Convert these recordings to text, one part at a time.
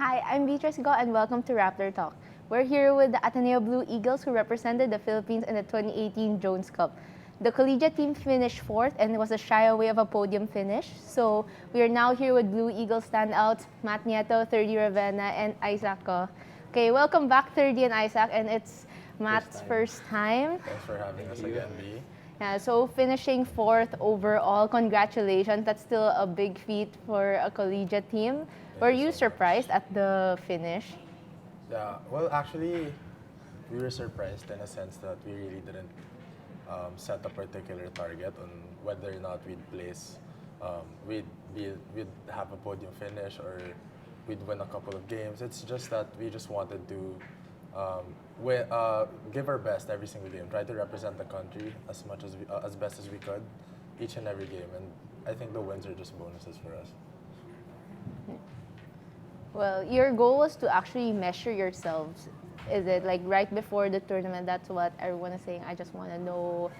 Hi, I'm Beatrice Go and welcome to Rappler Talk. We're here with the Ateneo Blue Eagles who represented the Philippines in the 2018 Jones Cup. The collegiate team finished fourth and was a shy away of a podium finish. So we are now here with Blue Eagles standouts Matt Nieto, 30 Ravenna, and Isaac. Okay, welcome back 30 and Isaac, and it's Matt's first time. Thanks for having us again, B. Yeah, so finishing fourth overall, congratulations. That's still a big feat for a collegiate team. Were you surprised at the finish? Yeah, well, actually, we were surprised in a sense that we really didn't set a particular target on whether or not we'd place, we'd have a podium finish or we'd win a couple of games. It's just that we just wanted to give our best every single game, try to represent the country as much as as best as we could, each and every game. And I think the wins are just bonuses for us. Well, your goal was to actually measure yourselves. Is it like right before the tournament? That's what everyone is saying. I just want to know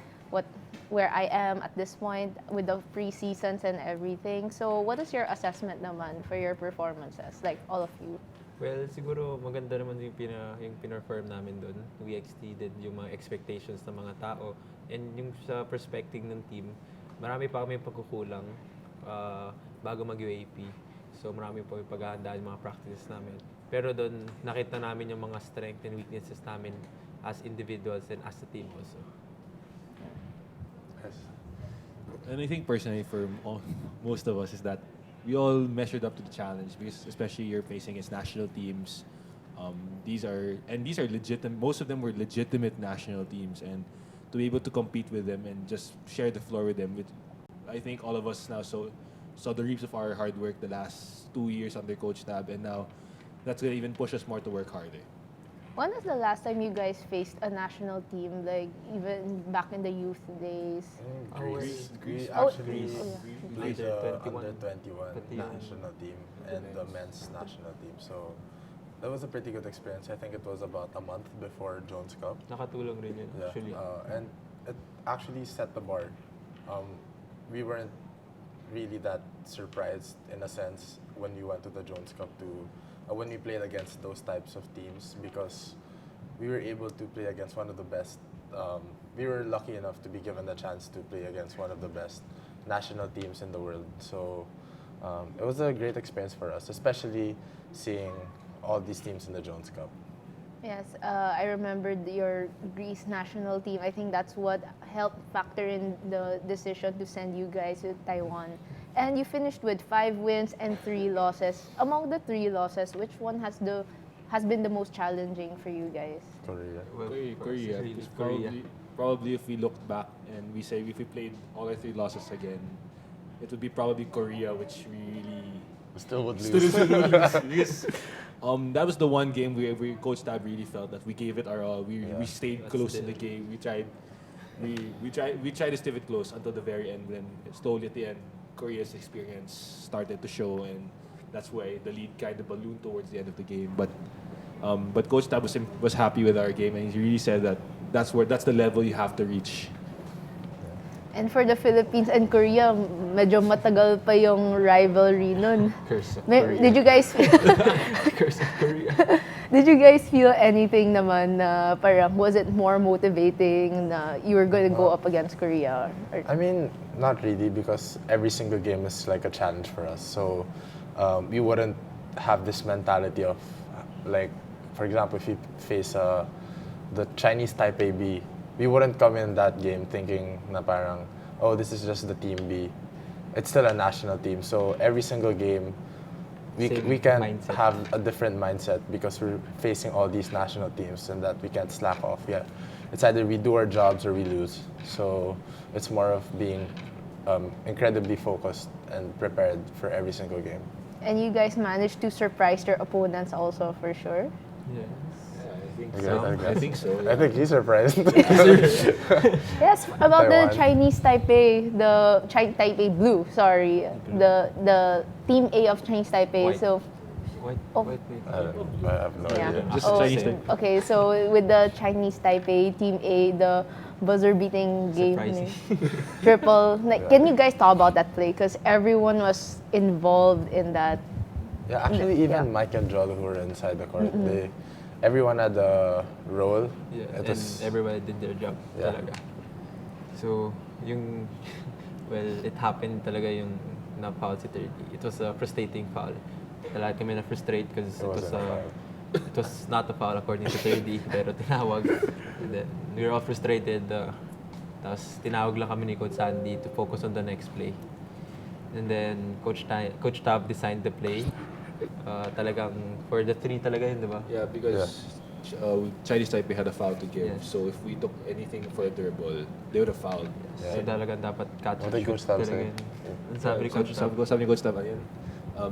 where I am at this point with the pre-seasons and everything. So, what is your assessment naman for your performances, like all of you? Well, siguro maganda naman yung pinerform namin doon. We exceeded yung mga expectations ng mga tao. And yung sa perspective ng team, marami pa kami pagkukulang bago mag-UAP. So marami pa yung paghahanda yung mga practices namin. Pero doon, nakita namin yung mga strengths and weaknesses namin as individuals and as a team also. Yes. And I think personally for most of us is that we all measured up to the challenge because especially you're facing as national teams. These are legitimate. Most of them were legitimate national teams, and to be able to compete with them and just share the floor with them. I think all of us now saw the reaps of our hard work the last 2 years under Coach Tab, and now that's gonna even push us more to work harder. When was the last time you guys faced a national team, like even back in the youth days? Greece Oh, actually yeah. played the Under 21 national team and the men's national team. So that was a pretty good experience. I think it was about a month before Jones Cup. Nakatulong rin yun, actually. And it actually set the bar. We weren't really that surprised in a sense when we went to the Jones Cup when we played against those types of teams because we were able to play against one of the best. We were lucky enough to be given the chance to play against one of the best national teams in the world. So it was a great experience for us, especially seeing all these teams in the Jones Cup. Yes, I remembered your Greece national team. I think that's what helped factor in the decision to send you guys to Taiwan. And you finished with 5 wins and 3 losses. Among the 3 losses, which one has been the most challenging for you guys? Korea. Well, Korea. really, Because probably if we looked back and we say if we played all our 3 losses again, it would be probably Korea, which we really Still would still lose. because that was the one game where Coach Tab really felt that we gave it our all. We stayed That's close the- in the game. We tried to stick it close until the very end. Then slowly at the end, Korea's experience started to show, and that's why the lead kind of ballooned towards the end of the game. But Coach Tab was happy with our game, and he really said that that's the level you have to reach. And for the Philippines and Korea, medyo matagal pa yung rivalry nun. Curse of Korea. Did you guys Curse of Korea. Did you guys feel anything naman na parang was it more motivating na you were going to go up against Korea? I mean, not really, because every single game is like a challenge for us. So we wouldn't have this mentality of, like, for example, if you face the Chinese Taipei B, we wouldn't come in that game thinking na parang, oh, this is just the team B. It's still a national team. So every single game, we can mindset. have a different mindset because we're facing all these national teams and that we can't slack off. Yeah, it's either we do our jobs or we lose. So it's more of being incredibly focused and prepared for every single game. And you guys managed to surprise your opponents also for sure. Yeah. I think so. I think he's surprised. Yes, about the Taiwan. Chinese Taipei, the Taipei Blue, sorry, the Team A of Chinese Taipei. White. So, Wait. I have no yeah. idea. Just Oh, Chinese same. Taipei. Okay, so with the Chinese Taipei Team A, the buzzer-beating game, Surprising. triple. Like, can you guys talk about that play? Because everyone was involved in that. Yeah, actually, even Yeah. Mike and Joel who were inside the court, everyone had a role. Yeah, It and was- everybody did their job Yeah. talaga. So, yung, well, it happened talaga yung na-foul si 30. It was a frustrating foul. Lahat kami na-frustrate because wasn't a foul. it was not a foul according to 30, pero tinawag. And then, we were all frustrated. Tapos, tinawag lang kami ni Coach Sandy to focus on the next play. And then, Coach Tab designed the play. Talagang, for the 3 talaga yun, di ba? Yeah, because Chinese Taipei had a foul to give. Yes. So if we took anything further ball, they would have fouled. So talagang dapat catch What and did Coach shoot Tab talaga say? yun. Ang sabi ni Coach Tab. Sabi ni Coach Tab, ayun,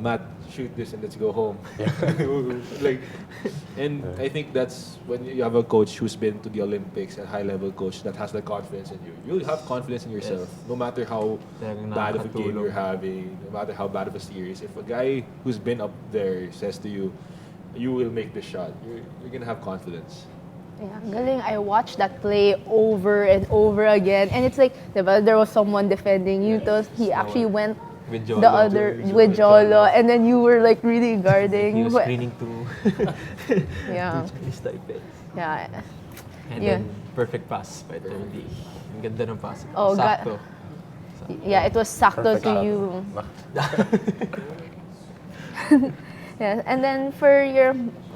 Matt, shoot this and let's go home. like, and I think that's when you have a coach who's been to the Olympics, a high-level coach that has the confidence in you. You'll have confidence in yourself, Yes. no matter how Talagang bad of a game nakakatulong. you're having, no matter how bad of a series. If a guy who's been up there says to you, you will make the shot, you're gonna have confidence. Yeah, galing. I watched that play over and over again, and it's like, diba, there was someone defending you, tapos he actually went With the Jolo. other with Jolo, and then you were like really guarding. He was screening to Yeah, Chinese Taipei. yeah. And Yeah. then, perfect pass by 30. Ang ganda ng pass. Oh, Sakto. Yeah, it was sakto Perfect to shot. you. Yeah, and then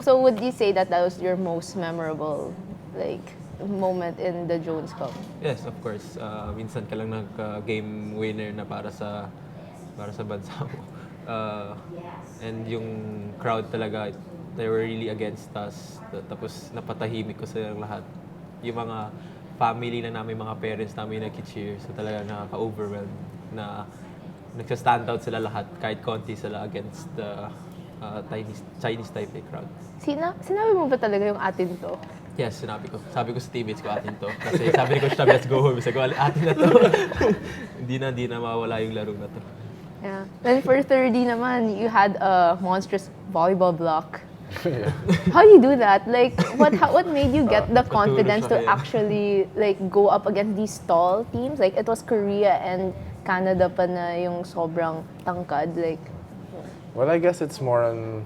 so would you say that was your most memorable, like, moment in the Jones Cup? Yes, of course. Minsan ka lang nag-game winner na para sa bansa mo. And yung crowd talaga, they were really against us. Tapos napatahimik ko silang lahat. Yung mga family na namin, mga parents namin nag-cheer. So talaga nakaka-overwhelm na nagsa-stand out sila lahat kahit konti sila against the Chinese Taipei crowd. Sinabi mo ba talaga yung atin to? Yes, sinabi ko. Sabi ko sa teammates ko, atin to. Kasi sabi ni Coach Tab, let's go home. Sabi ko, atin na to. Hindi na mawawala yung laro na to. Yeah. Then for 30 naman, you had a monstrous volleyball block. How do you do that? Like, what made you get the confidence to siya, yeah. actually like go up against these tall teams? Like, it was Korea and Canada pa na yung sobrang tangkad. Like, Well, I guess it's more on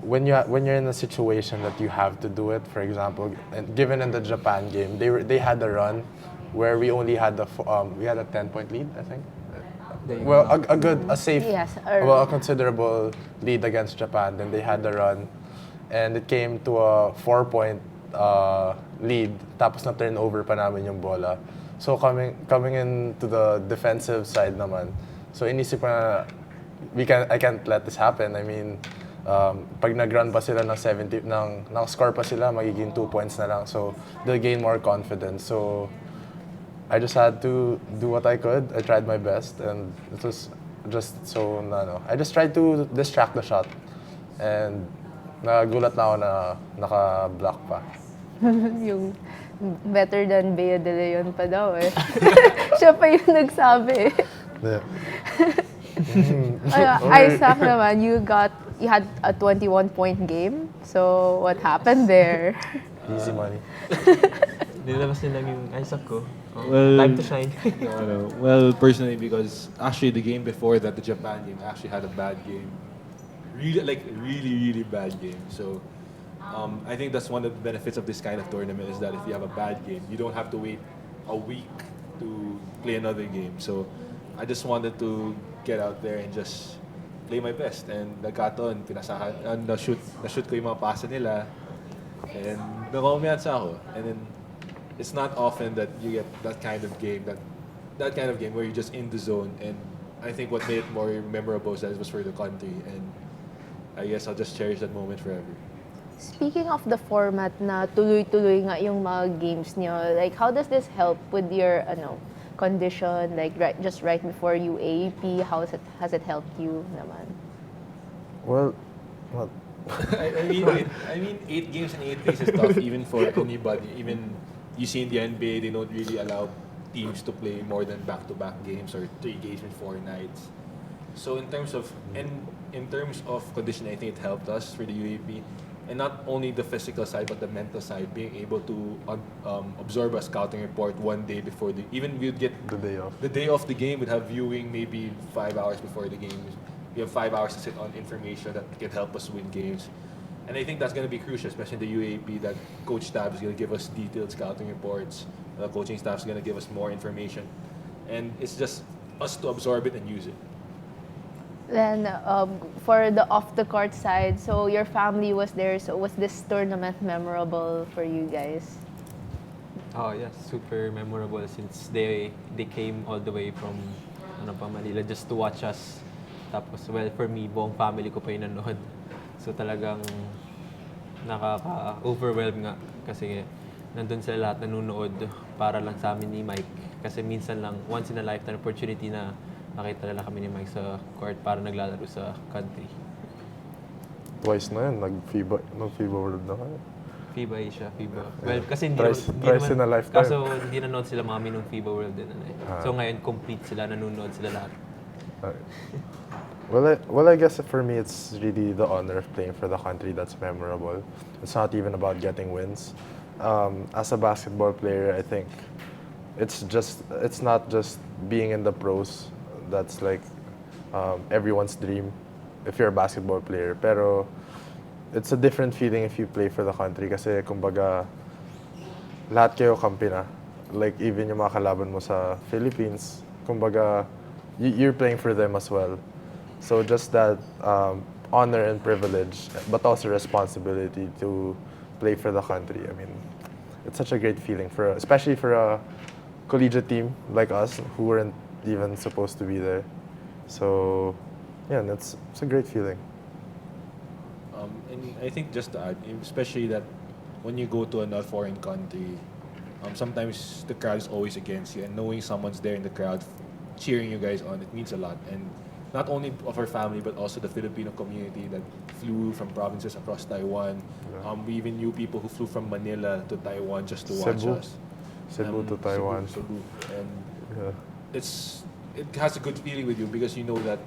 when you're in a situation that you have to do it. For example, and given in the Japan game, they had a run where we only had we had a 10-point lead, I think. Well, a safe, Yes, well, a considerable lead against Japan. Then they had the run, and it came to a 4-point lead. Tapos na turnover pa namin yung bola. So coming into the defensive side naman. So inisip ko na I can't let this happen. I mean, pag nag-run pa sila ng 70, naka-score pa sila, magiging 2 points na lang. So they'll gain more confidence. So I just had to do what I could. I tried my best, and it was just so, I just tried to distract the shot. And nagulat na ako na naka-block pa. yung better than Bea De Leon pa daw eh. Siya pa yung nagsabi. Yeah. Isaac naman, you had a 21-point game. So, what happened there? Easy money. Nilabas nilang yung Isaac ko. Oh, Well, time to shine. No. Well, personally, because actually the game before that, the Japan game, I actually had a bad game. Really bad game. So, I think that's one of the benefits of this kind of tournament is that if you have a bad game, you don't have to wait a week to play another game. So, I just wanted to get out there and just play my best. And nagkataon, na-shoot ko yung mga pasa nila. And nakumyansa ako. And then, it's not often that you get that kind of game, that kind of game where you're just in the zone. And I think what made it more memorable is that it was for the country. And I guess I'll just cherish that moment forever. Speaking of the format na tuloy-tuloy nga yung mga games niyo, like, how does this help with your condition, like just right before UAP? Has it helped you naman? Well, I mean, 8 games in 8 days is tough, even for anybody. Even you see in the NBA, they don't really allow teams to play more than back-to-back games or 3 games in 4 nights. So in terms of conditioning, I think it helped us for the UAP. And not only the physical side, but the mental side, being able to absorb a scouting report one day before even we'd get The day off. the day of the game, we'd have viewing maybe 5 hours before the game. We have 5 hours to sit on information that can help us win games. And I think that's going to be crucial, especially in the UAP, that coach staff is going to give us detailed scouting reports. The coaching staff is going to give us more information. And it's just us to absorb it and use it. Then for the off-the-court side, so your family was there. So was this tournament memorable for you guys? Oh yeah, super memorable since they came all the way from Manila just to watch us. Tapos well for me, buong family ko pa yung nanood. So talagang nakaka-overwhelm nga kasi nandun sila lahat nanonood para lang sa amin ni Mike. Kasi minsan lang, once in a lifetime opportunity na nakita nila kami ni Mike sa court para naglalaro sa country. Twice na yun, nag-FIBA World na kayo. FIBA Asia, FIBA. Well, kasi Thrice in a lifetime. Kaso hindi nanood sila mami nung FIBA World din. So ngayon, complete sila, nanonood sila lahat. Well, I guess for me, it's really the honor of playing for the country that's memorable. It's not even about getting wins. As a basketball player, I think it's not just being in the pros. That's like everyone's dream if you're a basketball player. Pero it's a different feeling if you play for the country kasi kumbaga lahat kayo kampi na. Like even yung mga kalaban mo sa Philippines, kumbaga you're playing for them as well. So just that honor and privilege, but also responsibility to play for the country. I mean, it's such a great feeling especially for a collegiate team like us who weren't even supposed to be there. So yeah, it's a great feeling. And I think just to add, especially that when you go to another foreign country, sometimes the crowd is always against you, and knowing someone's there in the crowd cheering you guys on, it means a lot. And not only of our family, but also the Filipino community that flew from provinces across Taiwan. Yeah. We even knew people who flew from Manila to Taiwan just to watch Cebu. us. Cebu to Taiwan. Cebu. And Yeah. it has a good feeling with you because you know that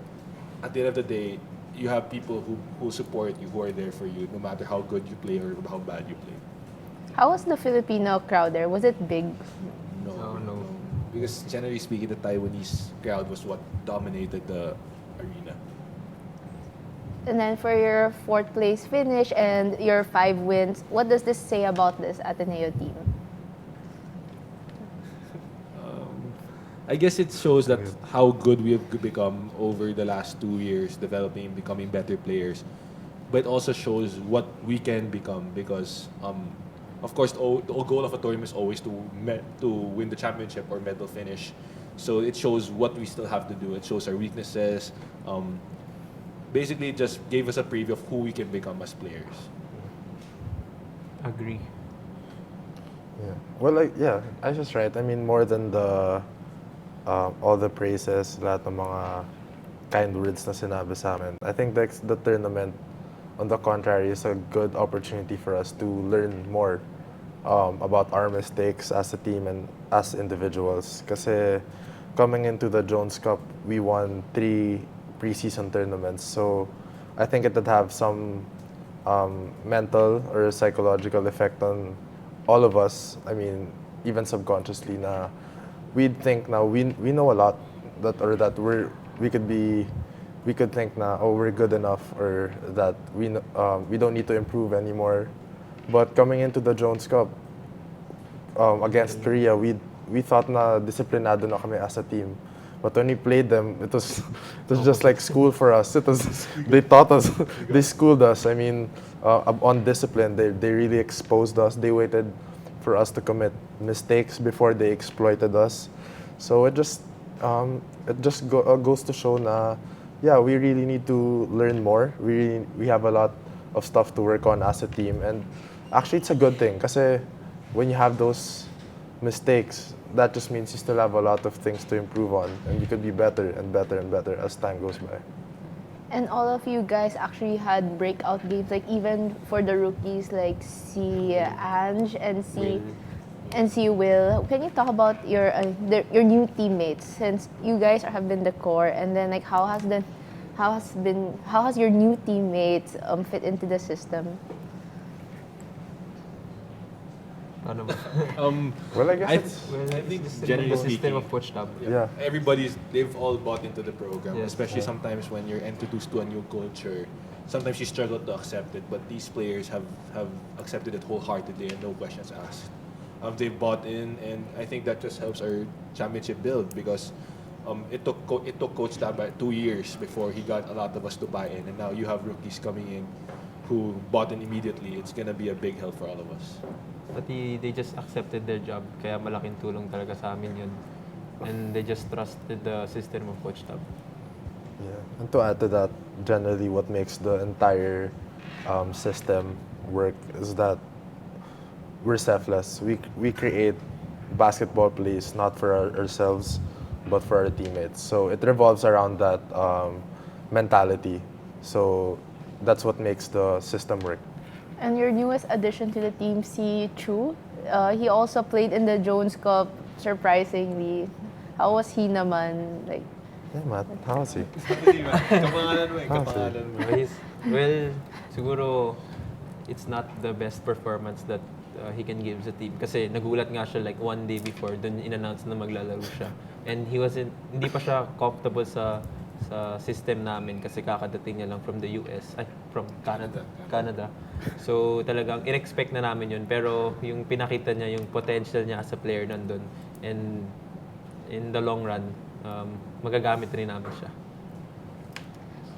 at the end of the day, you have people who support you, who are there for you, no matter how good you play or how bad you play. How was the Filipino crowd there? Was it big? No. Because generally speaking, the Taiwanese crowd was what dominated the arena. And then for your fourth place finish and your 5 wins, what does this say about this Ateneo team? I guess it shows that how good we have become over the last 2 years, developing, becoming better players. But it also shows what we can become because, of course, the goal of a tournament is always to win the championship or medal finish. So it shows what we still have to do. It shows our weaknesses. Basically, it just gave us a preview of who we can become as players. Agree. Yeah. Well, I was just right. I mean, more than all the praises, lahat ng mga kind words na sinabi sa amin. I think the tournament, on the contrary, is a good opportunity for us to learn more about our mistakes as a team and as individuals. Kasi coming into the Jones Cup, we won 3 preseason tournaments. So I think it would have some mental or psychological effect on all of us. I mean, even subconsciously na we'd think now we know a lot that we could think na we're good enough or that we don't need to improve anymore. But coming into the Jones Cup against Korea, we thought na disciplinado na kami as a team. But when we played them, it was just like school for us. They taught us, they schooled us. I mean, on discipline, they really exposed us. They waited for us to commit mistakes before they exploited us. So it just goes to show na, yeah, we really need to learn more. We have a lot of stuff to work on as a team, and actually it's a good thing kasi when you have those mistakes, that just means you still have a lot of things to improve on, and you could be better and better and better as time goes by. And all of you guys actually had breakout games, like even for the rookies, like see Ange and see Will. Can you talk about your new teammates since you guys have been the core, and then like how has your new teammates fit into the system? Ano ba? Well, I guess I, it's I think the generally system speaking, of coach tab. yeah. they've all bought into the program, Yes. especially sometimes when you're introduced to a new culture. Sometimes you struggle to accept it, but these players have accepted it wholeheartedly and no questions asked. They've bought in, and I think that just helps our championship build because it took Coach Tab 2 years before he got a lot of us to buy in, and now you have rookies coming in who bought in immediately. It's gonna be a big help for all of us. Pati they just accepted their job, kaya malaking tulong talaga sa amin yun. And they just trusted the system of Coach Tab. Yeah. And to add to that, generally what makes the entire system work is that we're selfless. We create basketball plays not for ourselves, but for our teammates. So it revolves around that mentality. So that's what makes the system work. And your newest addition to the team, si Chu, he also played in the Jones Cup, surprisingly. How was he naman? Like, Yeah, Matt, how is he? Kapangalan mo eh, kapangalan mo. Well, siguro it's not the best performance that he can give sa team. Kasi nagulat nga siya like one day before, dun in-announce na maglalaro siya. And hindi pa siya comfortable sa system namin kasi kakadating niya lang from the US, from Canada. So talagang in-expect na namin yun. Pero yung pinakita niya, yung potential niya as a player nandun. And in the long run, magagamit rin namin siya.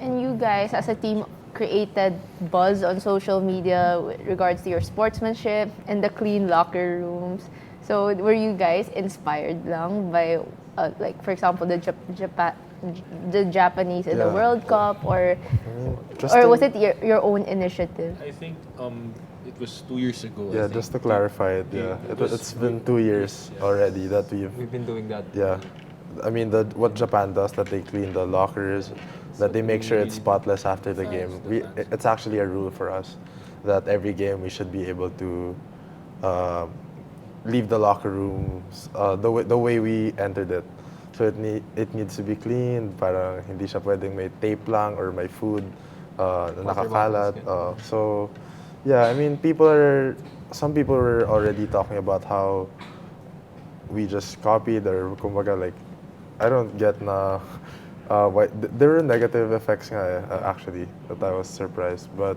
and you guys, as a team, created buzz on social media with regards to your sportsmanship and the clean locker rooms. So, were you guys inspired lang by, like, for example, the Japanese in the Yeah. World Cup, or Just or to- was it your own initiative? I think it was 2 years ago. I Yeah, think. just to clarify it, yeah. It's been 2 years already that We've been doing that. yeah. I mean, what Japan does, that they clean the lockers, that they make sure it's spotless after the game. It's actually a rule for us that every game we should be able to leave the locker rooms the way we entered it. So it needs to be cleaned. Parang hindi siya pwedeng may tape lang or may food na nakakalat. So yeah, I mean, some people were already talking about how we just copied, or kumbaga, like, I don't get na why there were negative effects nga actually that I was surprised, but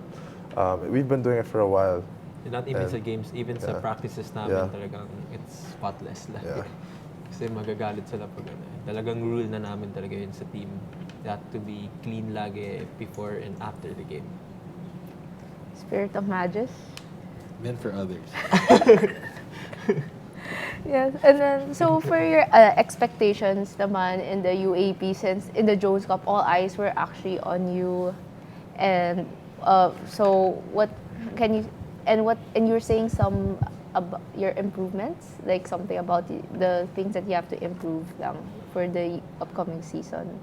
we've been doing it for a while. And not even And- sa games, even sa yeah. practices namin Yeah. talagang it's spotless lang. Yeah. Kasi magagalit sila pag ano. Talagang rule na namin talaga yun sa team. That to be clean lagi before and after the game. Spirit of Magus? Meant for others. Yes, and then so for your expectations naman in the UAP, since in the Jones Cup all eyes were actually on you, and so what can you and you're saying some about your improvements, like something about the things that you have to improve lang for the upcoming season.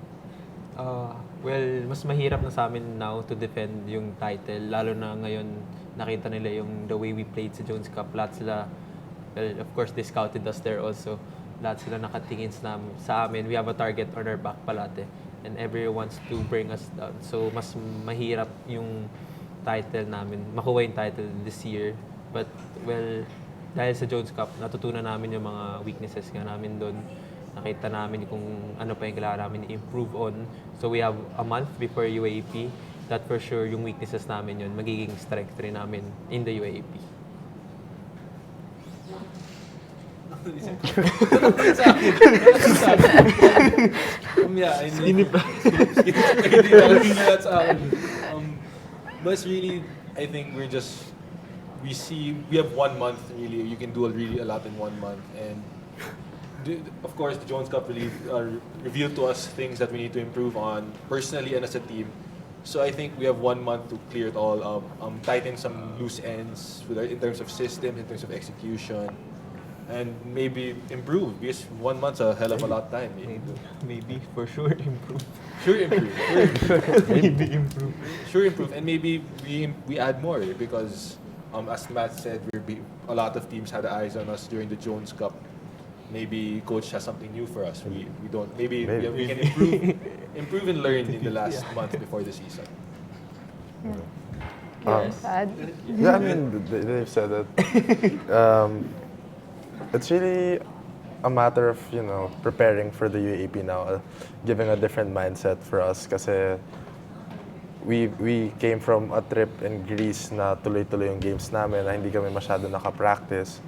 Well, mas mahirap na sa amin now to defend yung title, lalo na ngayon nakita nila yung the way we played sa Jones Cup. Lahat sila, well, of course, they scouted us there also. Lahat sila nakatingin sa amin. We have a target on our back palate. And everyone wants to bring us down. So, mas mahirap yung title namin, makuha yung title this year. But, well, dahil sa Jones Cup, natutunan namin yung mga weaknesses nga namin doon. Nakita namin kung ano pa yung kailangan namin i-improve on. So, we have a month before UAP. That for sure, yung weaknesses namin yun, magiging strength rin namin in the UAP. Yeah, I know. But it's really, I think we have 1 month really. You can do really a lot in 1 month, and of course the Jones Cup really revealed to us things that we need to improve on personally and as a team. So I think we have 1 month to clear it all up, tighten some loose ends in terms of systems, in terms of execution, and maybe improve, because 1 month's a hell of a lot of time. Maybe, for sure, improve. Sure improve. Sure improve, and maybe we add more because, as Matt said, a lot of teams had eyes on us during the Jones Cup. Maybe coach has something new for us. We don't. Maybe. We can improve and learn in the last month before the season. Sad. Yeah, I mean, they've said that. It's really a matter of, preparing for the UAP now, giving a different mindset for us kasi we came from a trip in Greece na tuloy-tuloy yung games namin na hindi kami masyado naka-practice.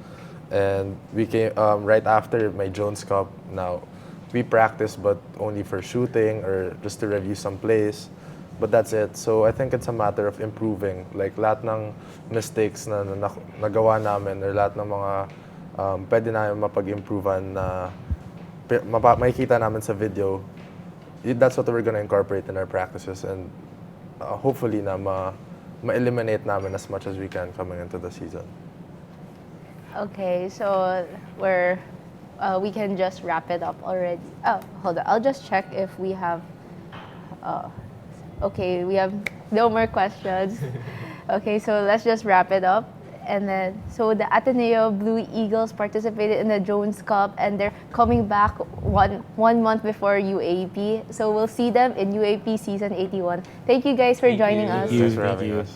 And we came right after my Jones Cup. Now, we practice but only for shooting or just to review some plays. But that's it. So I think it's a matter of improving. Like lahat ng mistakes na nagawa namin or lahat ng mga pwede namin mapag-improvean na makikita namin sa video, that's what we're gonna incorporate in our practices and hopefully na ma-eliminate namin as much as we can coming into the season. Okay, so we can just wrap it up already. Oh, hold on. I'll just check if we have. Okay, we have no more questions. Okay, so let's just wrap it up. And then, so the Ateneo Blue Eagles participated in the Jones Cup, and they're coming back one month before UAP. So we'll see them in UAP season 81. Thank you guys for joining us. Thanks for having us.